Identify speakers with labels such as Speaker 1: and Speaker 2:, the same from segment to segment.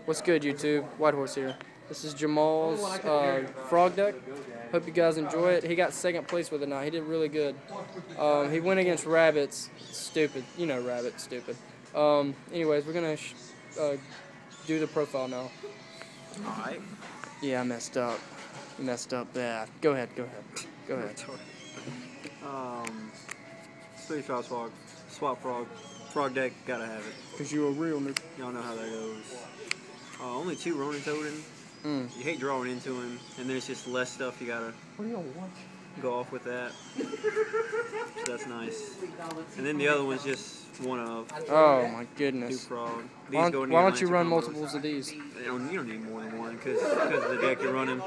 Speaker 1: What's good, YouTube? White Horse here. This is Jamal's frog deck. Hope you guys enjoy it. He got second place with it now. He did really good. He went against rabbits. Stupid. You know rabbits. Stupid. Anyways, we're going to do the profile now.
Speaker 2: Alright.
Speaker 1: Yeah, I messed up. Messed up bad. Go ahead.
Speaker 2: Three swap frog deck, gotta have it.
Speaker 1: Because you're a real nigga.
Speaker 2: Y'all know how that goes. Only 2 Ronin Totem. You hate drawing into him, and there's just less stuff you gotta go off with that. So that's nice. And then the other one's just one of.
Speaker 1: Oh my goodness.
Speaker 2: 2 frog.
Speaker 1: Why don't you run multiples of these?
Speaker 2: You don't need more than one because of the deck you're running.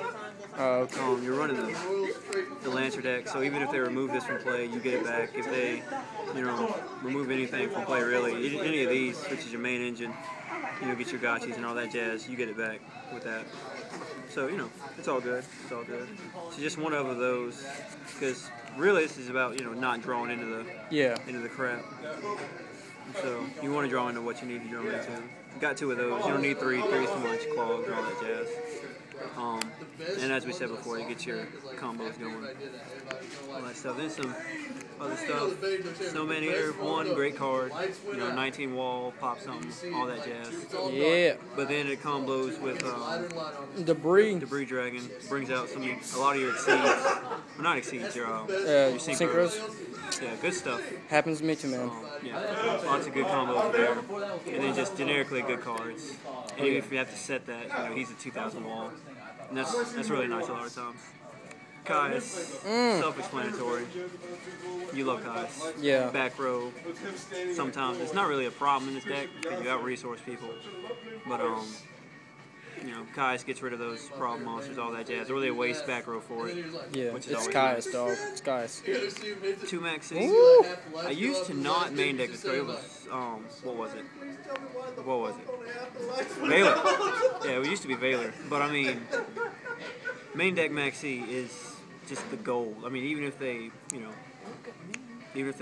Speaker 1: Oh, okay.
Speaker 2: You're running the Lancer deck, so even if they remove this from play, you get it back. If they, remove anything from play, really, any of these, which is your main engine, get your gotchis and all that jazz, you get it back with that. So, it's all good. It's all good. So just one of those, because really this is about, not drawing into the crap. So you want to draw into what you need to draw into. Got 2 of those. You don't need 3. 3's too much clogs and all that jazz. And as we said before, you get your combos going. All that stuff. Then some other stuff. Snowman Eater, 1 great card. 19 wall, pop something, all that jazz.
Speaker 1: Yeah.
Speaker 2: But then it combos with
Speaker 1: Debris
Speaker 2: Dragon. Brings out a lot of your exceeds. Well, not exceeds, your synchros. Yeah, good stuff.
Speaker 1: Happens to me too, man.
Speaker 2: Yeah, lots of good combos there. And then just generically good cards. And even if you have to set that, he's a 2000 wall. And that's really nice a lot of times. Kai's, self-explanatory. You love Kai's.
Speaker 1: Yeah.
Speaker 2: Back row. Sometimes it's not really a problem in this deck because you out-resource people. But, Kai's gets rid of those problem monsters, all that jazz. Or they waste back row for it.
Speaker 1: Yeah,
Speaker 2: which is
Speaker 1: it's
Speaker 2: always
Speaker 1: Kai's,
Speaker 2: nice.
Speaker 1: dog. It's Kai's.
Speaker 2: 2 maxi. I used to not main deck this card. It was, what was it? Valor. Yeah, it used to be Valor. But I mean, main deck maxi is just the gold. I mean, even if they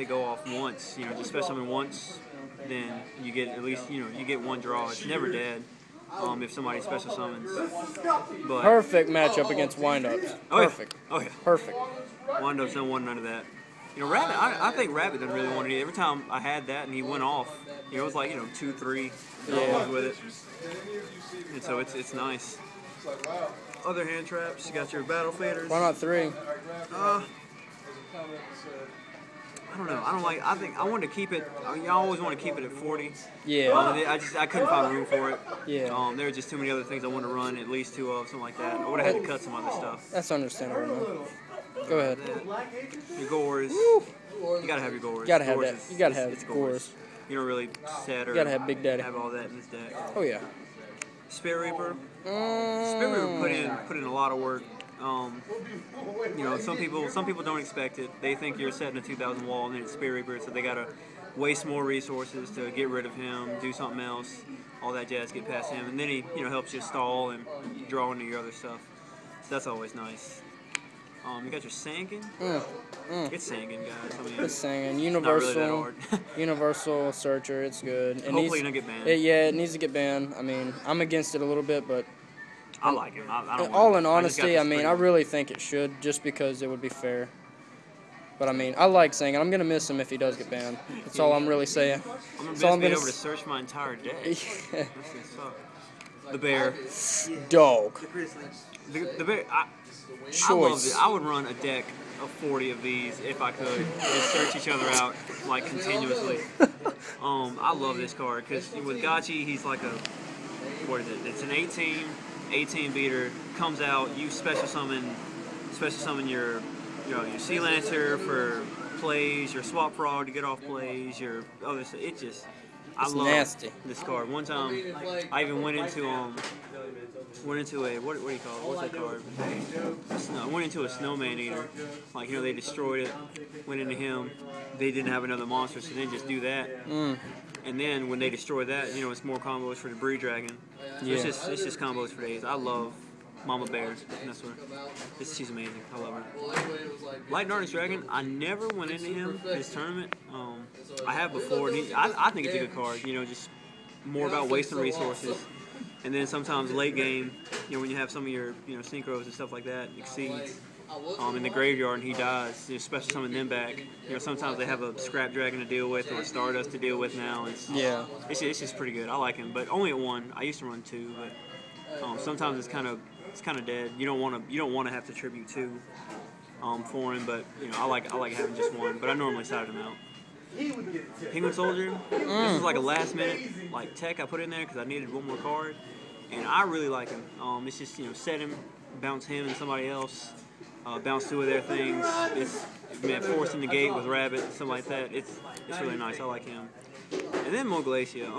Speaker 2: go off once, just special summon once, then you get at least, you get 1 draw. It's never dead. If somebody special summons. But
Speaker 1: perfect matchup against windups. Perfect.
Speaker 2: Oh yeah.
Speaker 1: Perfect.
Speaker 2: Windups don't want none of that. Rabbit. I think Rabbit doesn't really want it. Every time I had that and he went off, it was like 2, 3 draws with it. And so it's nice. Other hand traps. You got your battle faders.
Speaker 1: Why not 3?
Speaker 2: I don't know. I think I wanted to keep it. I always want to keep it at 40.
Speaker 1: Yeah.
Speaker 2: I couldn't find room for it.
Speaker 1: Yeah.
Speaker 2: There were just too many other things I wanted to run. At least 2 of, something like that. I would have had to cut some other stuff.
Speaker 1: That's understandable, man. Go ahead.
Speaker 2: Your gores. You gotta have your gores.
Speaker 1: You gotta have that. You gotta have
Speaker 2: it's
Speaker 1: gores.
Speaker 2: You don't really set or
Speaker 1: you gotta have Big Daddy.
Speaker 2: Have all that in this deck.
Speaker 1: Oh yeah.
Speaker 2: Spirit Reaper. Spirit Reaper put in a lot of work. Some people don't expect it. They think you're setting a 2000 wall and then it's Spirit Reaper, so they gotta waste more resources to get rid of him, do something else, all that jazz, get past him, and then he helps you stall and draw into your other stuff. So that's always nice. You got your Sangan. It's Sangan, guys. I mean,
Speaker 1: it's Sangan. Universal.
Speaker 2: Not really that hard.
Speaker 1: Universal Searcher. It's good.
Speaker 2: Hopefully it don't get banned.
Speaker 1: It needs to get banned. I mean, I'm against it a little bit, but
Speaker 2: I like him. I don't
Speaker 1: all in honesty, I really think it should, just because it would be fair. But I mean, I like Sangan. I'm gonna miss him if he does get banned. That's all I'm really saying.
Speaker 2: I'm gonna be able to search my entire deck. That's gonna suck. The bear.
Speaker 1: Dog.
Speaker 2: The bear.
Speaker 1: Choice.
Speaker 2: I love it. I would run a deck of 40 of these if I could and search each other out like continuously. I love this card because with Gotchi, he's like what is it? It's an 18 beater. Comes out, you special summon your Sea Lancer for plays, your Swap Frog to get off plays, your other stuff. I love
Speaker 1: nasty.
Speaker 2: This card. One time, I even went into a what do you call it? What's that card? I went into a Snowman Eater. Like they destroyed it. Went into him. They didn't have another monster, so they just do that. And then when they destroy that, it's more combos for Debris Dragon. So it's just combos for days. I love Mama Bear. And that's what. She's amazing. I love her. Light Darkness Dragon. I never went into him this tournament. I have before. And I think it's a good card. Just more about wasting resources. And then sometimes late game, when you have some of your synchros and stuff like that exceeds in the graveyard and he dies, especially some of them back. Sometimes they have a scrap dragon to deal with or a stardust to deal with now. It's just pretty good. I like him, but only at 1. I used to run 2, but sometimes it's kind of dead. You don't want to have to tribute 2 for him, but I like having just 1. But I normally side him out. Penguin Soldier. This is like a last minute tech I put in there because I needed 1 more card, and I really like him. It's just set him, bounce him and somebody else. Bounce 2 of their things. It's forced in the gate with rabbit, something like that. It's really nice. I like him. And then Moglacia.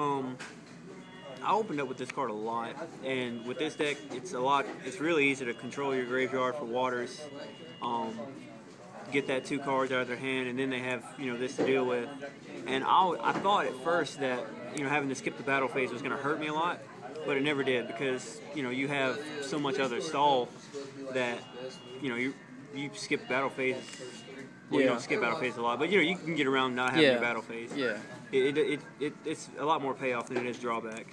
Speaker 2: I opened up with this card a lot, and with this deck, it's really easy to control your graveyard for waters. Get that 2 cards out of their hand, and then they have this to deal with. And I thought at first that having to skip the battle phase was going to hurt me a lot, but it never did because you have so much other stall that you skip battle phase. Well, you don't skip battle phase a lot, but you can get around not having your battle phase.
Speaker 1: Yeah.
Speaker 2: It's a lot more payoff than it is drawback.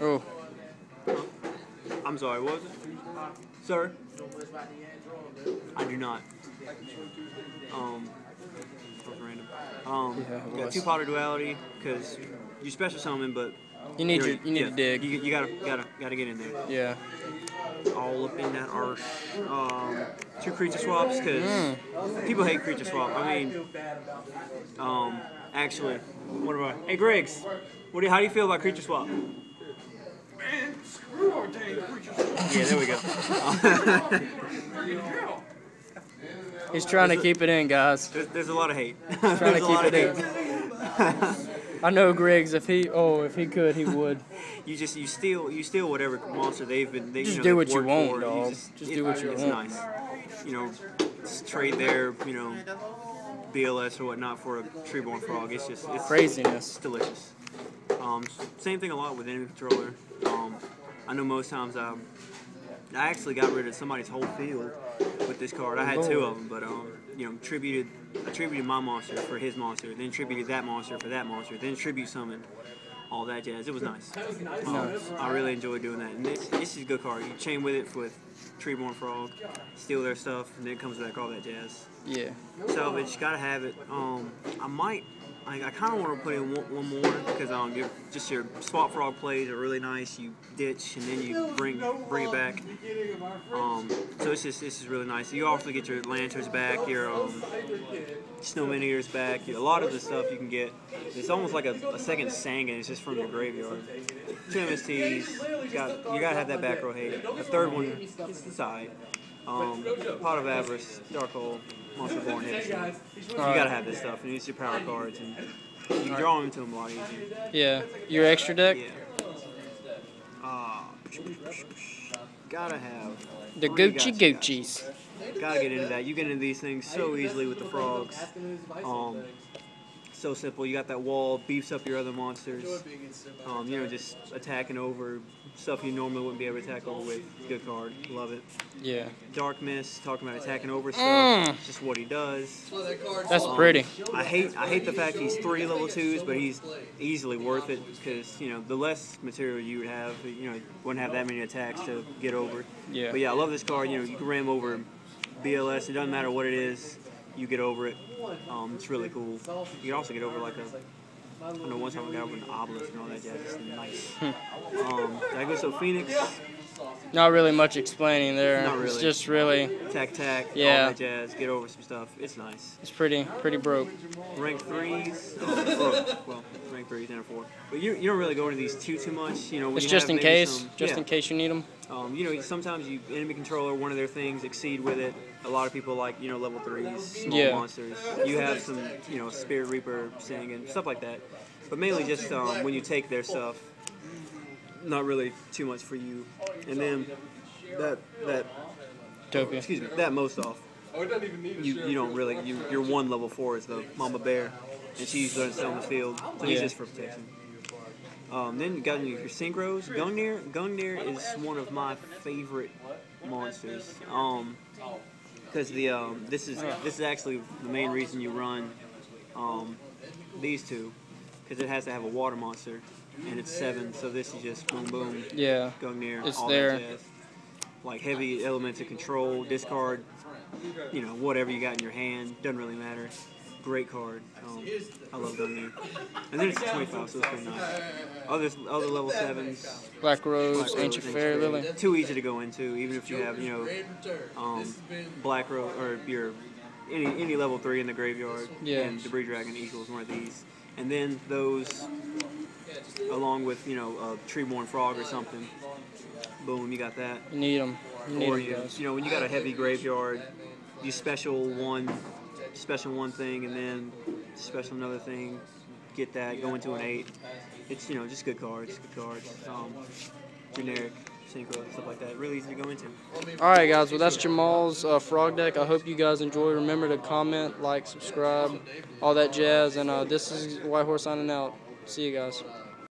Speaker 1: Oh.
Speaker 2: I'm sorry, what was it? Sir? I do not. That was random. Got 2 Potter Duality because you special summon, but
Speaker 1: you need to dig.
Speaker 2: You gotta get in there.
Speaker 1: Yeah.
Speaker 2: All up in that arse. 2 creature swaps because people hate creature swap. I mean, actually, what about? Hey, Griggs, how do you feel about creature swap?
Speaker 3: Man, screw our dang creature swap.
Speaker 2: Yeah, there we go.
Speaker 1: He's trying to keep it in, guys.
Speaker 2: There's a lot of hate.
Speaker 1: Trying to keep it in. I know Griggs. If he could, he would.
Speaker 2: You steal whatever monster they've
Speaker 1: just do what you want,
Speaker 2: for.
Speaker 1: dog. Just do what you want.
Speaker 2: It's nice. Just trade their BLS or whatnot for a Treeborn Frog. It's
Speaker 1: craziness.
Speaker 2: It's delicious. Same thing a lot with enemy controller. I know most times I actually got rid of somebody's whole field with this card. I had 2 of them, but I tributed my monster for his monster, then tributed that monster for that monster, then tribute summoned, all that jazz. It was nice. I really enjoyed doing that. And this is a good card. You chain with it with Treeborn Frog, steal their stuff, and then it comes back, all that jazz.
Speaker 1: Yeah.
Speaker 2: Salvage, gotta have it. I kind of want to put in one more because your Swap Frog plays are really nice. You ditch and then you bring it back. So it's just really nice. You also get your Lanterns back, your Snowman Ears back. A lot of the stuff you can get. It's almost like a second Sangan. It's just from your graveyard. 2 MSTs. You gotta have that back row hate. A third one is the side. Pot of Avarice, Dark Hole, Monster Born, Hipster. You gotta have this stuff, and it's your power cards, and you can draw into them a lot easier.
Speaker 1: Yeah. Your extra deck?
Speaker 2: Yeah. Gotta have.
Speaker 1: The Gucci's.
Speaker 2: Gotta get into that. You get into these things so easily with the frogs. So simple. You got that wall, beefs up your other monsters. Just attacking over stuff you normally wouldn't be able to attack over with. Good card. Love it.
Speaker 1: Yeah.
Speaker 2: Dark Mist, talking about attacking over stuff. It's just what he does.
Speaker 1: That's pretty.
Speaker 2: I hate the fact he's 3 level 2s, but he's easily worth it because, the less material you would have, wouldn't have that many attacks to get over.
Speaker 1: Yeah.
Speaker 2: But yeah, I love this card. You can ram over BLS. It doesn't matter what it is. You get over it. It's really cool. You can also get over I know one time I got over an obelisk and all that jazz. It's nice. Did I go so Phoenix?
Speaker 1: Not really much explaining there.
Speaker 2: Not really.
Speaker 1: It's just really
Speaker 2: Tack,
Speaker 1: yeah.
Speaker 2: All that jazz. Get over some stuff. It's nice.
Speaker 1: It's pretty broke.
Speaker 2: Rank 3s. Well, rank 3s and a 4. But you don't really go into these too much. When
Speaker 1: It's
Speaker 2: you
Speaker 1: just
Speaker 2: have
Speaker 1: in
Speaker 2: maybe
Speaker 1: case. In case you need them.
Speaker 2: Sometimes enemy controller, one of their things, exceed with it. A lot of people like, level 3s, small monsters. You have some, Spirit Reaper, Sangan, stuff like that. But mainly just when you take their stuff, not really too much for you. And then that most off. You don't really, your 1 level 4 is the Mama Bear, and she's going to stay on the field, so he's just for protection. Then you got your synchros. Gungnir is one of my favorite monsters. Because this is actually the main reason you run these 2. because it has to have a water monster, and it's 7. So this is just boom, boom,
Speaker 1: Yeah.
Speaker 2: Gungnir,
Speaker 1: It's
Speaker 2: all
Speaker 1: there.
Speaker 2: that jazz. Like heavy elements of control, discard, you know, whatever you got in your hand, doesn't really matter. Great card. I love Gungnir. And then it's a 25, so it's pretty nice. Other level 7s.
Speaker 1: Black Rose, Ancient Fairy Lily.
Speaker 2: Too easy to go into, even if you have, you know, Black Rose or your any level 3 in the graveyard.
Speaker 1: Yeah.
Speaker 2: And Debris Dragon equals one of these. And then those, along with, you know, a Treeborn Frog or something. Boom, you got that.
Speaker 1: You need them. You need
Speaker 2: Or
Speaker 1: them, guys.
Speaker 2: you know, when you got a heavy graveyard, you special one thing, and then special another thing. Get that, go into an 8. It's, you know, just good cards. Generic, synchro, stuff like that. Really easy to go into.
Speaker 1: All right, guys. Well, that's Jamal's frog deck. I hope you guys enjoy. Remember to comment, like, subscribe, all that jazz. And this is White Horse signing out. See you guys.